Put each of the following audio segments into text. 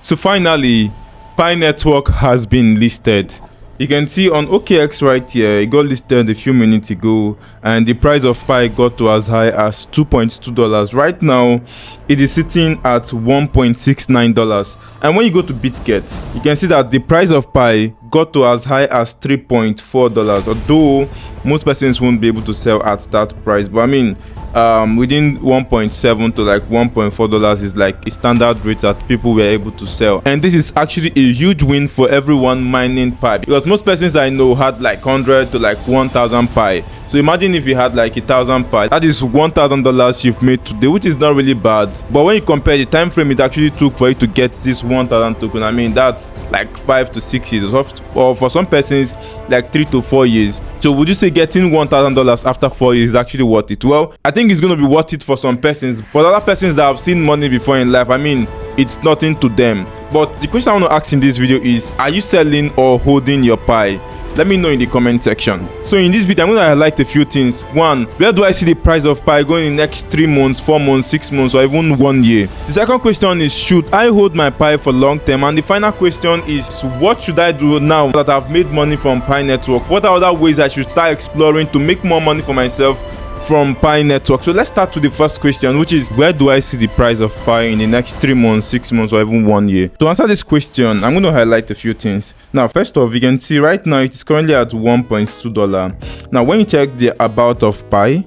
So finally, Pi Network has been listed. You can see on OKX right here, it got listed a few minutes ago, and the price of Pi got to as high as $2.2. Right now, it is sitting at $1.69. And when you go to BitGet, you can see that the price of Pi got to as high as $3.4, although most persons won't be able to sell at that price. But I mean, within 1.7 to like $1.4 is like a standard rate that people were able to sell, and this is actually a huge win for everyone mining Pi, because most persons I know had like 100 to like 1,000 Pi. So imagine if you had like 1,000 Pi, that is $1,000 you've made today, which is not really bad. But when you compare the time frame it actually took for you to get this 1,000 token, I mean that's like 5 to 6 years, or for some persons like 3 to 4 years. So would you say getting $1,000 after 4 years is actually worth it? Well, I think it's going to be worth it for some persons, but other persons that have seen money before in life, I mean, it's nothing to them. But the question I want to ask in this video is, are you selling or holding your Pi? Let me know in the comment section. So in this video, I'm going to highlight a few things. One, where do I see the price of Pi going in the next 3 months, 4 months, 6 months, or even 1 year? The second question is, should I hold my Pi for long term? And the final question is, what should I do now that I've made money from Pi Network? What are other ways I should start exploring to make more money for myself from Pi Network? So let's start with the first question, which is, where do I see the price of Pi in the next 3 months, 6 months, or even 1 year? To answer this question, I'm going to highlight a few things. Now, first off, you can see right now it is currently at $1.2. Now, when you check the about of Pi,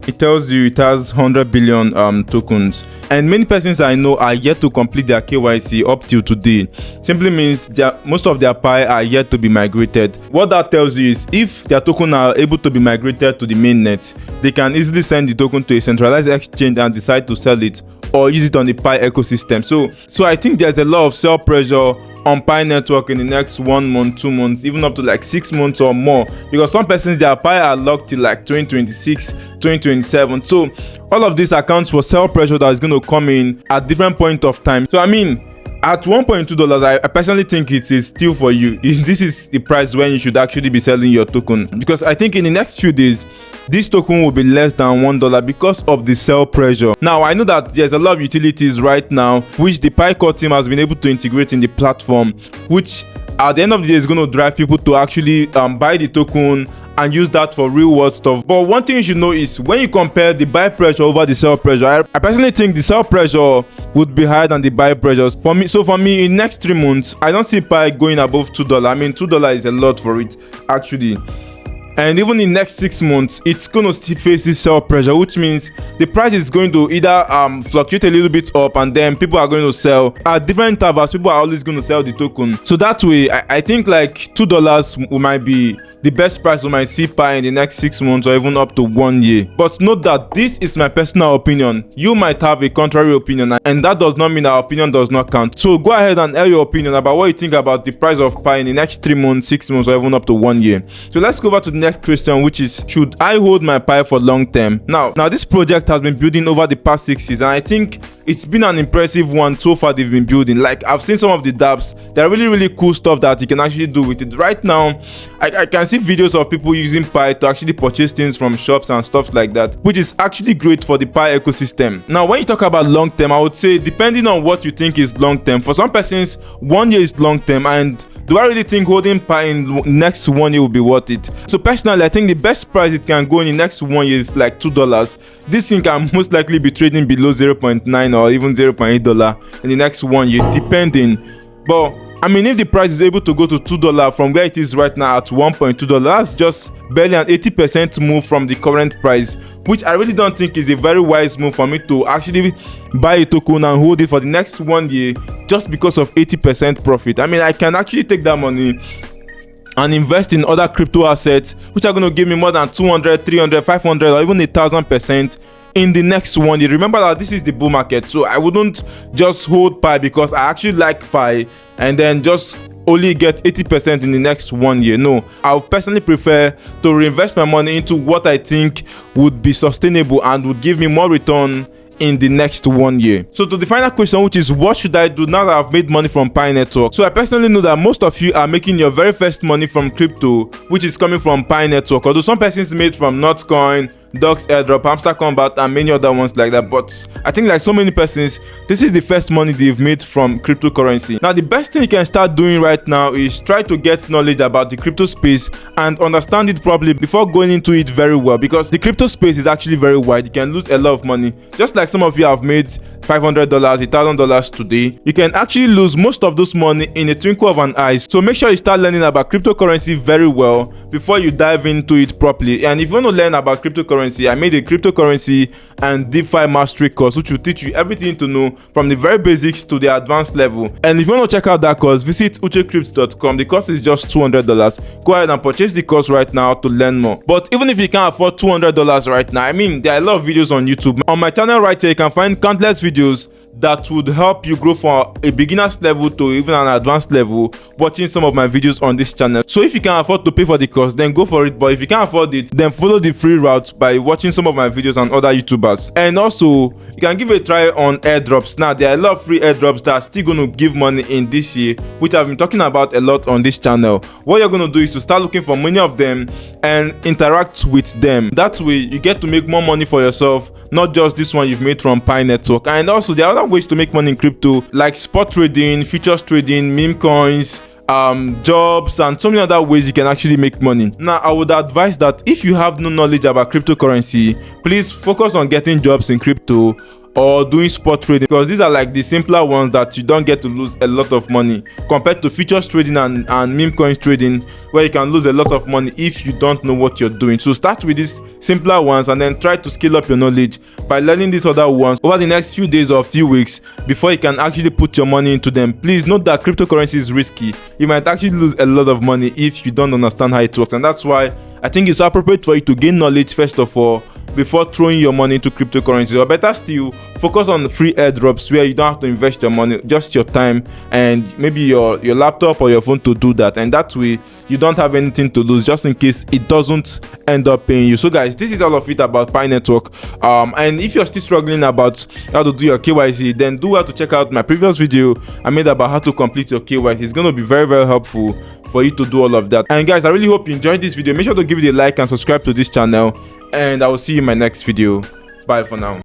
it tells you it has 100 billion tokens. And many persons I know are yet to complete their KYC up till today. Simply means most of their Pi are yet to be migrated. What that tells you is, if their token are able to be migrated to the mainnet, they can easily send the token to a centralized exchange and decide to sell it or use it on the Pi ecosystem. So I think there's a lot of sell pressure on Pi Network in the next 1 month, 2 months, even up to like 6 months or more, because some persons, their Pi are locked till like 2026, 2027. So all of this accounts for sell pressure that is going to come in at different point of time. So I mean, at $1.2, I personally think it is still for you. This is the price when you should actually be selling your token, because I think in the next few days this token will be less than $1 because of the sell pressure. Now, I know that there's a lot of utilities right now which the Pi core team has been able to integrate in the platform, which at the end of the day is going to drive people to actually buy the token and use that for real world stuff. But one thing you should know is, when you compare the buy pressure over the sell pressure, I personally think the sell pressure would be higher than the buy pressures for me. So for me, in next 3 months, I don't see Pi going above $2. I mean, $2 is a lot for it actually. And even in next 6 months, it's going to still face this sell pressure, which means the price is going to either fluctuate a little bit up, and then people are going to sell at different intervals. People are always going to sell the token. So that way, I think like $2 might be the best price we might see Pi in the next 6 months or even up to 1 year. But note that this is my personal opinion. You might have a contrary opinion, and that does not mean our opinion does not count. So go ahead and air your opinion about what you think about the price of Pi in the next 3 months, 6 months, or even up to 1 year. So let's go over to the next question, which is, should I hold my Pi for long term? Now this project has been building over the past 6 years, and I think it's been an impressive one so far. They've been building, like, I've seen some of the dApps. They're really cool stuff that you can actually do with it. Right now I can see videos of people using Pi to actually purchase things from shops and stuff like that, which is actually great for the Pi ecosystem. Now, when you talk about long term, I would say depending on what you think is long term. For some persons, 1 year is long term, and do I really think holding Pi in next 1 year will be worth it? So personally, I think the best price it can go in the next 1 year is like $2. This thing can most likely be trading below $0.9 or even $0.8 in the next 1 year, depending. But I mean, if the price is able to go to $2 from where it is right now at $1.2, that's just barely an 80% move from the current price, which I really don't think is a very wise move for me to actually buy a token and hold it for the next 1 year just because of 80% profit. I mean, I can actually take that money and invest in other crypto assets which are going to give me more than 200, 300, 500, or even 1,000% in the next 1 year. Remember that this is the bull market, so I wouldn't just hold Pi because I actually like Pi and then just only get 80% in the next 1 year. No, I would personally prefer to reinvest my money into what I think would be sustainable and would give me more return in the next 1 year. So to the final question, which is, what should I do now that I've made money from Pi Network? So I personally know that most of you are making your very first money from crypto, which is coming from Pi Network, although some persons made from Notcoin, Ducks airdrop, Hamster Combat, and many other ones like that. But I think like so many persons, this is the first money they've made from cryptocurrency. Now the best thing you can start doing right now is try to get knowledge about the crypto space and understand it properly before going into it very well, because the crypto space is actually very wide. You can lose a lot of money. Just like some of you have made $500, $1,000 today, you can actually lose most of those money in a twinkle of an eye. So make sure you start learning about cryptocurrency very well before you dive into it properly. And if you want to learn about cryptocurrency, I made a cryptocurrency and DeFi mastery course which will teach you everything to know from the very basics to the advanced level. And if you want to check out that course, visit uchecrypts.com. The course is just $200. Go ahead and purchase the course right now to learn more. But even if you can't afford $200 right now, I mean, there are a lot of videos on YouTube. On my channel right here, you can find countless videos that would help you grow from a beginner's level to even an advanced level watching some of my videos on this channel. So if you can afford to pay for the course, then go for it. But if you can't afford it, then follow the free route by watching some of my videos and other YouTubers. And also, you can give a try on airdrops. Now, there are a lot of free airdrops that are still going to give money in this year, which I've been talking about a lot on this channel. What you're going to do is to start looking for many of them and interact with them. That way, you get to make more money for yourself, not just this one you've made from Pi Network. And also, there are other ways to make money in crypto, like spot trading, futures trading, meme coins, jobs, and so many other ways you can actually make money. Now, I would advise that if you have no knowledge about cryptocurrency, please focus on getting jobs in crypto or doing spot trading, because these are like the simpler ones that you don't get to lose a lot of money compared to futures trading and meme coins trading, where you can lose a lot of money if you don't know what you're doing. So start with these simpler ones and then try to scale up your knowledge by learning these other ones over the next few days or few weeks before you can actually put your money into them. Please note that cryptocurrency is risky. You might actually lose a lot of money if you don't understand how it works, and that's why I think it's appropriate for you to gain knowledge first of all before throwing your money into cryptocurrency. Or better still, focus on the free airdrops where you don't have to invest your money, just your time and maybe your laptop or your phone to do that. And that way you don't have anything to lose, just in case it doesn't end up paying you. So guys, this is all of it about Pi Network. And if you're still struggling about how to do your KYC, then do well to check out my previous video I made about how to complete your KYC. It's going to be very, very helpful for you to do all of that. And guys, I really hope you enjoyed this video. Make sure to give it a like and subscribe to this channel, and I will see you in my next video. Bye for now.